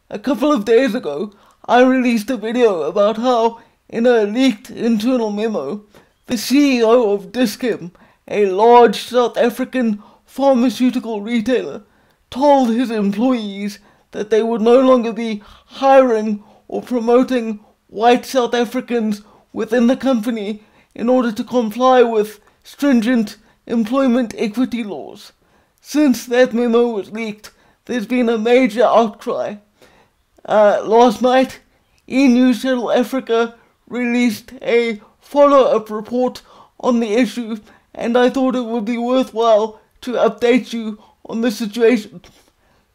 A couple of days ago, I released a video about how, in a leaked internal memo, the CEO of Dis-Chem, a large South African pharmaceutical retailer, told his employees that they would no longer be hiring or promoting white South Africans within the company in order to comply with stringent employment equity laws. Since that memo was leaked, there's been a major outcry. Last night, E-News Channel Africa released a follow-up report on the issue, and I thought it would be worthwhile to update you on the situation.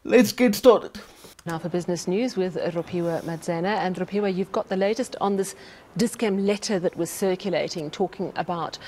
Let's get started. Now for business news with Ropiwa Madzena. And Ropiwa, you've got the latest on this Dis-Chem letter that was circulating, talking about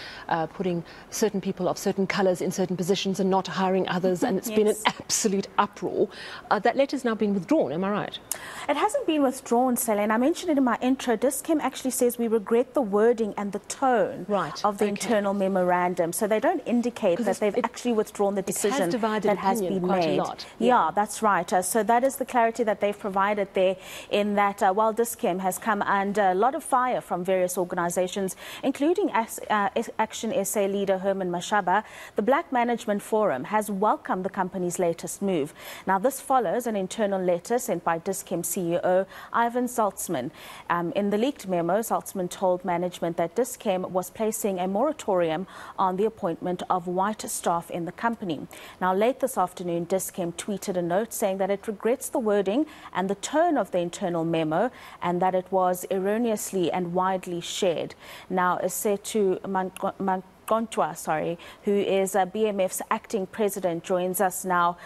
putting certain people of certain colours in certain positions and not hiring others, and it's been an absolute uproar. That letter's now been withdrawn, am I right? It hasn't been withdrawn, Selene. I mentioned it in my intro. Dis-Chem actually says we regret the wording and the tone of the internal memorandum. So they don't indicate that they've actually withdrawn the decision that has been made. Yeah, that's right. So that is the clarity that they've provided there, in that while Dis-Chem has come under a lot of fire from various organizations, including Action SA leader Herman Mashaba, the Black Management Forum has welcomed the company's latest move. Now, this follows an internal letter sent by Dis-Chem CEO Ivan Saltzman. In the leaked memo, Saltzman told management that Dis-Chem was placing a moratorium on the appointment of white staff in the company. Now, late this afternoon, Dis-Chem tweeted a note saying that it regrets the wording and the tone of the internal memo, and that it was erroneously and widely shared. Now, Setu Taekwon-Do, who is BMF's acting president, joins us now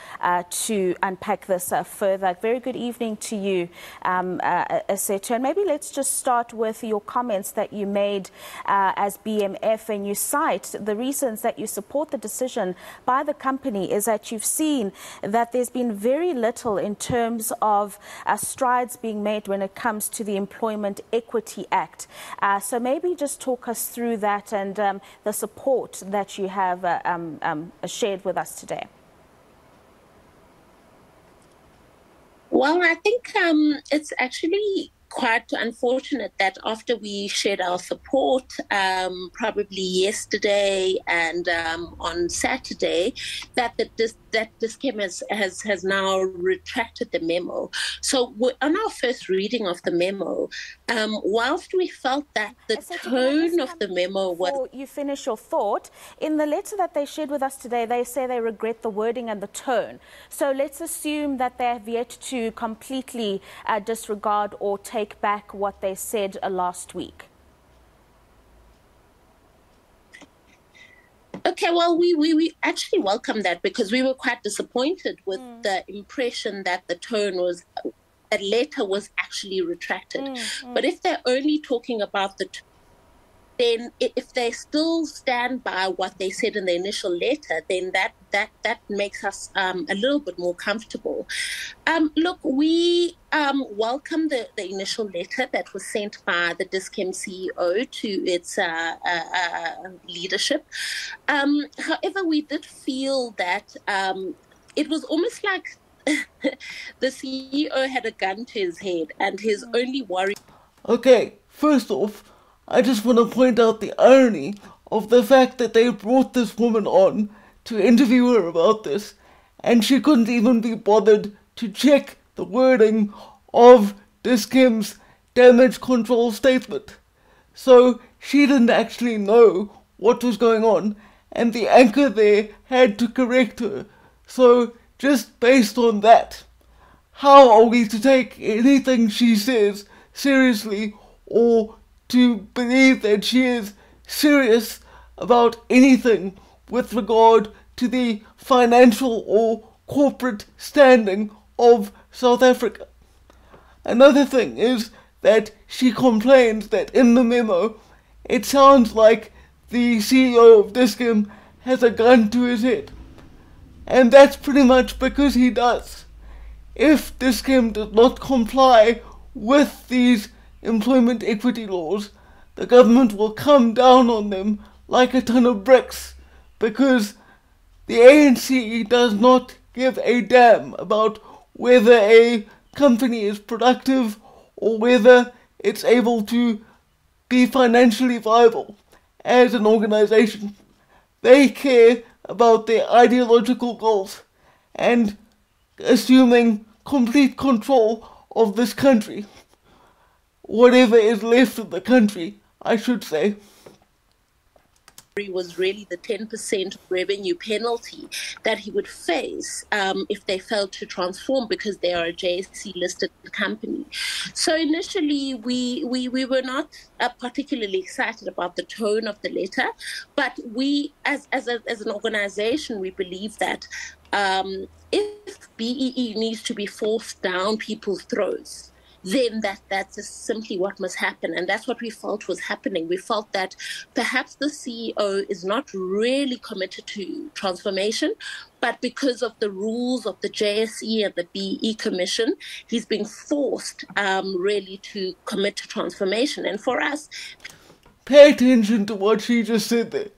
to unpack this further. Very good evening to you, Setu. And maybe let's just start with your comments that you made as BMF, and you cite the reasons that you support the decision by the company is that you've seen that there's been very little in terms of strides being made when it comes to the Employment Equity Act. So maybe just talk us through that and the support that you have shared with us today. Well, I think it's actually quite unfortunate that after we shared our support, probably yesterday and on Saturday, that Dis-Chem has now retracted the memo. So on our first reading of the memo, whilst we felt that the tone of the memo was... Before you finish your thought, in the letter that they shared with us today, they say they regret the wording and the tone. So let's assume that they have yet to completely disregard or take back what they said last week. Okay, well, we actually welcome that, because we were quite disappointed with the impression that the tone was, that letter was actually retracted. But if they're only talking about the tone, then if they still stand by what they said in the initial letter, then that makes us a little bit more comfortable. Look, we welcome the initial letter that was sent by the Dis-Chem CEO to its leadership. However, we did feel that it was almost like the CEO had a gun to his head, and his only worry... Okay, first off, I just want to point out the irony of the fact that they brought this woman on to interview her about this, and she couldn't even be bothered to check the wording of Dis-Chem's damage control statement. So she didn't actually know what was going on, and the anchor there had to correct her. So just based on that, how are we to take anything she says seriously, or to believe that she is serious about anything with regard to the financial or corporate standing of South Africa? Another thing is that she complains that in the memo, it sounds like the CEO of Dis-Chem has a gun to his head. And that's pretty much because he does. If Dis-Chem does not comply with these employment equity laws, the government will come down on them like a ton of bricks, because the ANC does not give a damn about whether a company is productive or whether it's able to be financially viable as an organization. They care about their ideological goals and assuming complete control of this country. Whatever is left of the country, I should say. Was really the 10% revenue penalty that he would face if they failed to transform, because they are a JSE listed company. So initially we were not particularly excited about the tone of the letter, but we as an organization, we believe that if BEE needs to be forced down people's throats, then that's simply what must happen. And that's what we felt was happening. We felt that perhaps the CEO is not really committed to transformation, but because of the rules of the JSE and the BE Commission, he's being forced really to commit to transformation. And for us... Pay attention to what she just said there.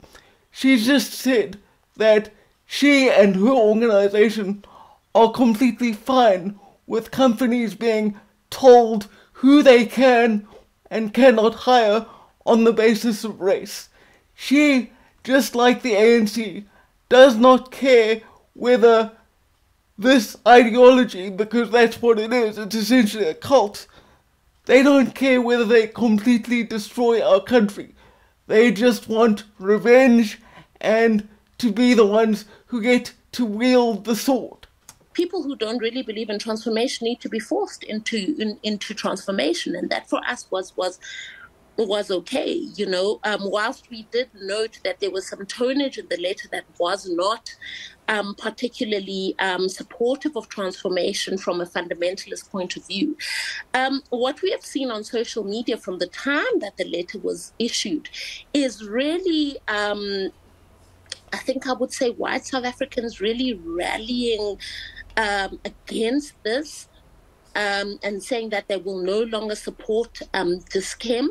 She just said that she and her organization are completely fine with companies being told who they can and cannot hire on the basis of race. She, just like the ANC, does not care whether this ideology, because that's what it is, it's essentially a cult, they don't care whether they completely destroy our country. They just want revenge and to be the ones who get to wield the sword. People who don't really believe in transformation need to be forced into transformation, and that for us was okay. You know, whilst we did note that there was some tonnage in the letter that was not particularly supportive of transformation from a fundamentalist point of view. What we have seen on social media from the time that the letter was issued is really I think I would say white South Africans really rallying against this and saying that they will no longer support the scheme.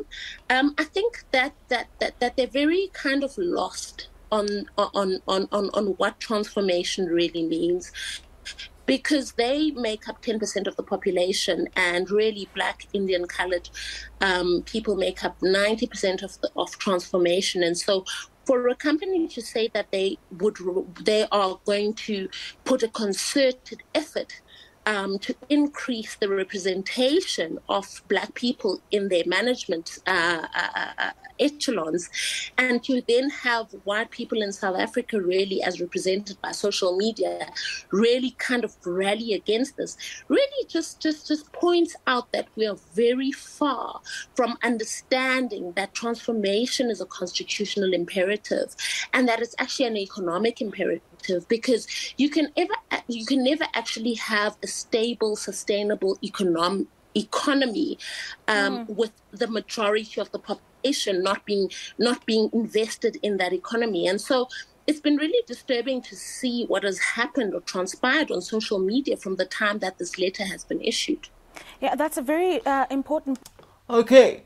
I think that they're very kind of lost on what transformation really means, because they make up 10% of the population, and really Black, Indian, coloured people make up 90% of transformation. And so for a company to say that they are going to put a concerted effort to increase the representation of Black people in their management echelons, and to then have white people in South Africa really, as represented by social media, really kind of rally against this, really just points out that we are very far from understanding that transformation is a constitutional imperative, and that it's actually an economic imperative. Because you can never actually have a stable, sustainable economy with the majority of the population not being invested in that economy. And so it's been really disturbing to see what has happened or transpired on social media from the time that this letter has been issued. Yeah, that's a very important... Okay,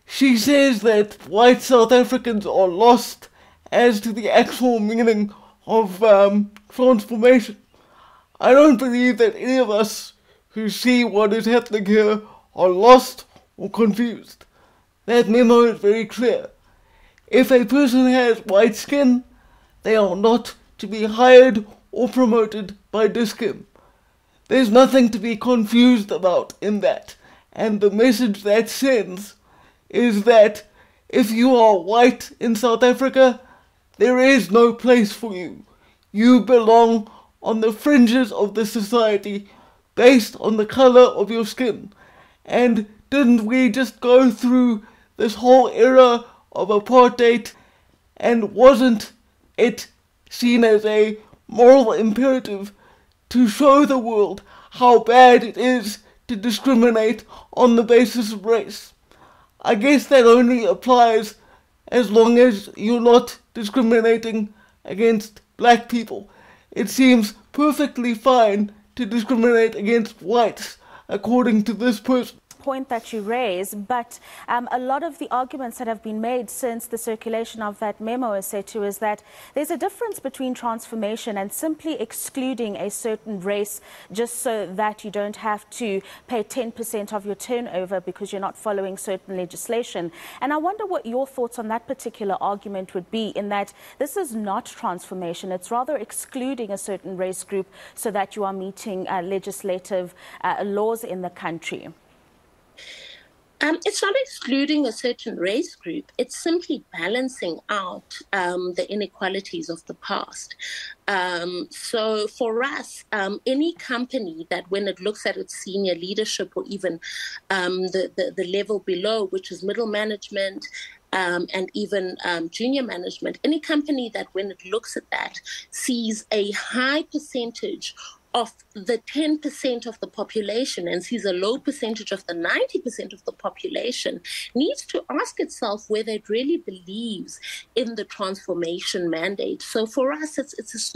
she says that white South Africans are lost as to the actual meaning of transformation. I don't believe that any of us who see what is happening here are lost or confused. That memo is very clear. If a person has white skin, they are not to be hired or promoted by Dis-Chem. There's nothing to be confused about in that. And the message that sends is that if you are white in South Africa, there is no place for you. You belong on the fringes of the society based on the color of your skin. And didn't we just go through this whole era of apartheid, and wasn't it seen as a moral imperative to show the world how bad it is to discriminate on the basis of race? I guess that only applies as long as you're not discriminating against Black people. It seems perfectly fine to discriminate against whites, according to this person. point that you raise, but a lot of the arguments that have been made since the circulation of that memo, Setu, is that there's a difference between transformation and simply excluding a certain race just so that you don't have to pay 10% of your turnover because you're not following certain legislation. And I wonder what your thoughts on that particular argument would be, in that this is not transformation, it's rather excluding a certain race group so that you are meeting legislative laws in the country. It's not excluding a certain race group. It's simply balancing out the inequalities of the past. So for us, any company that when it looks at its senior leadership or even the level below, which is middle management, and even junior management, any company that when it looks at that sees a high percentage of the 10% of the population and sees a low percentage of the 90% of the population, needs to ask itself whether it really believes in the transformation mandate. So for us, it's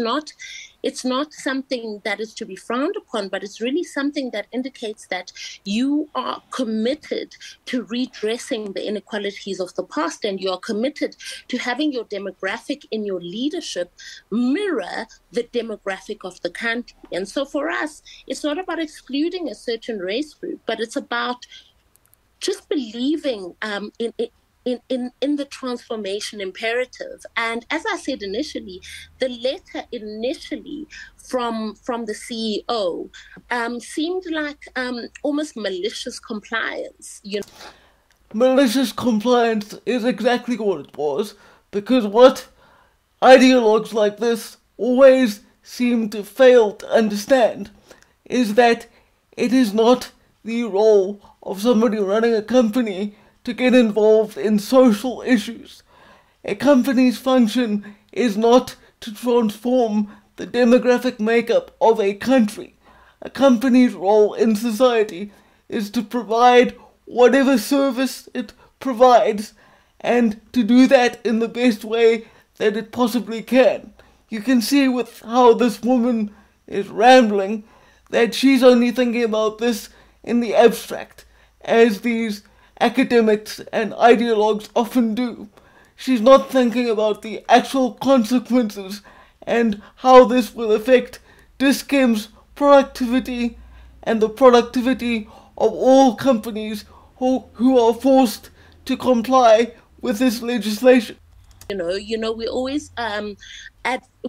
not something that is to be frowned upon, but it's really something that indicates that you are committed to redressing the inequalities of the past, and you are committed to having your demographic in your leadership mirror the demographic of the country. And so for us, it's not about excluding a certain race group, but it's about just believing in the transformation imperative. And as I said initially, the letter initially from the CEO seemed like almost malicious compliance. Malicious compliance is exactly what it was, because what ideologues like this always seem to fail to understand is that it is not the role of somebody running a company to get involved in social issues. A company's function is not to transform the demographic makeup of a country. A company's role in society is to provide whatever service it provides, and to do that in the best way that it possibly can. You can see with how this woman is rambling that she's only thinking about this in the abstract, as these academics and ideologues often do. She's not thinking about the actual consequences and how this will affect Dis-Chem's productivity and the productivity of all companies who are forced to comply with this legislation.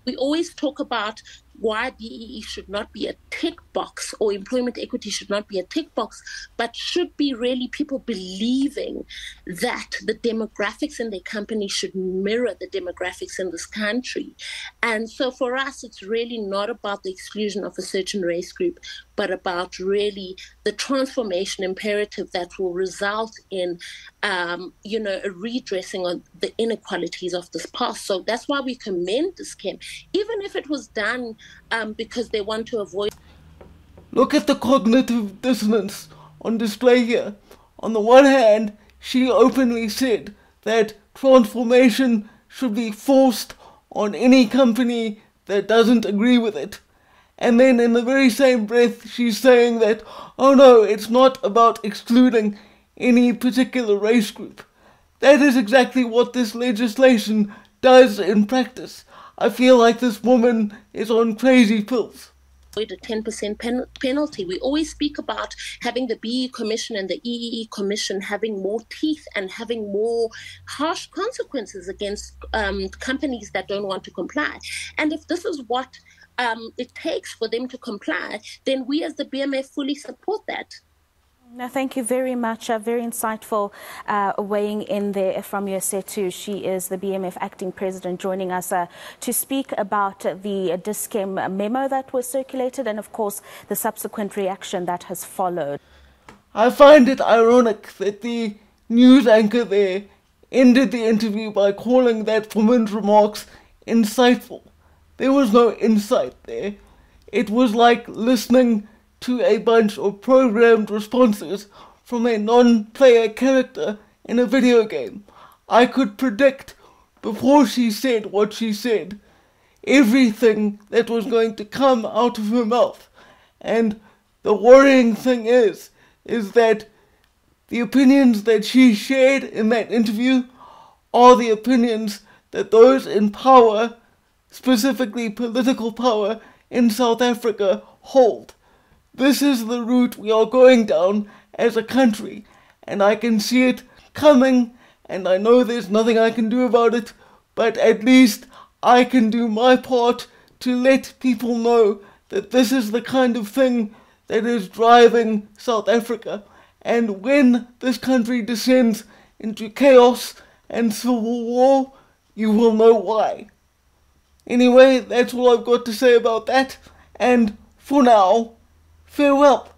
We always talk about why BEE should not be a tick box, or employment equity should not be a tick box, but should be really people believing that the demographics in their company should mirror the demographics in this country. And so for us, it's really not about the exclusion of a certain race group, but about really the transformation imperative that will result in, a redressing of the inequalities of this past. So that's why we commend Dis-Chem, even if it was done because they want to avoid. Look at the cognitive dissonance on display here. On the one hand, she openly said that transformation should be forced on any company that doesn't agree with it. And then in the very same breath, she's saying that, oh no, it's not about excluding any particular race group. That is exactly what this legislation does in practice. I feel like this woman is on crazy pills. A 10% penalty. We always speak about having the BE Commission and the EEE Commission having more teeth and having more harsh consequences against companies that don't want to comply. And if this is what it takes for them to comply, then we as the BMF fully support that. No, thank you very much. Very insightful weighing in there from Setu. She is the BMF acting president, joining us to speak about the Dis-Chem memo that was circulated and, of course, the subsequent reaction that has followed. I find it ironic that the news anchor there ended the interview by calling that woman's remarks insightful. There was no insight there. It was like listening to a bunch of programmed responses from a non-player character in a video game. I could predict, before she said what she said, everything that was going to come out of her mouth. And the worrying thing is that The opinions that she shared in that interview are the opinions that those in power, specifically political power in South Africa, hold. This is the route we are going down as a country, and I can see it coming, and I know there's nothing I can do about it, but at least I can do my part to let people know that this is the kind of thing that is driving South Africa. And when this country descends into chaos and civil war, you will know why. Anyway, that's all I've got to say about that, and for now, farewell.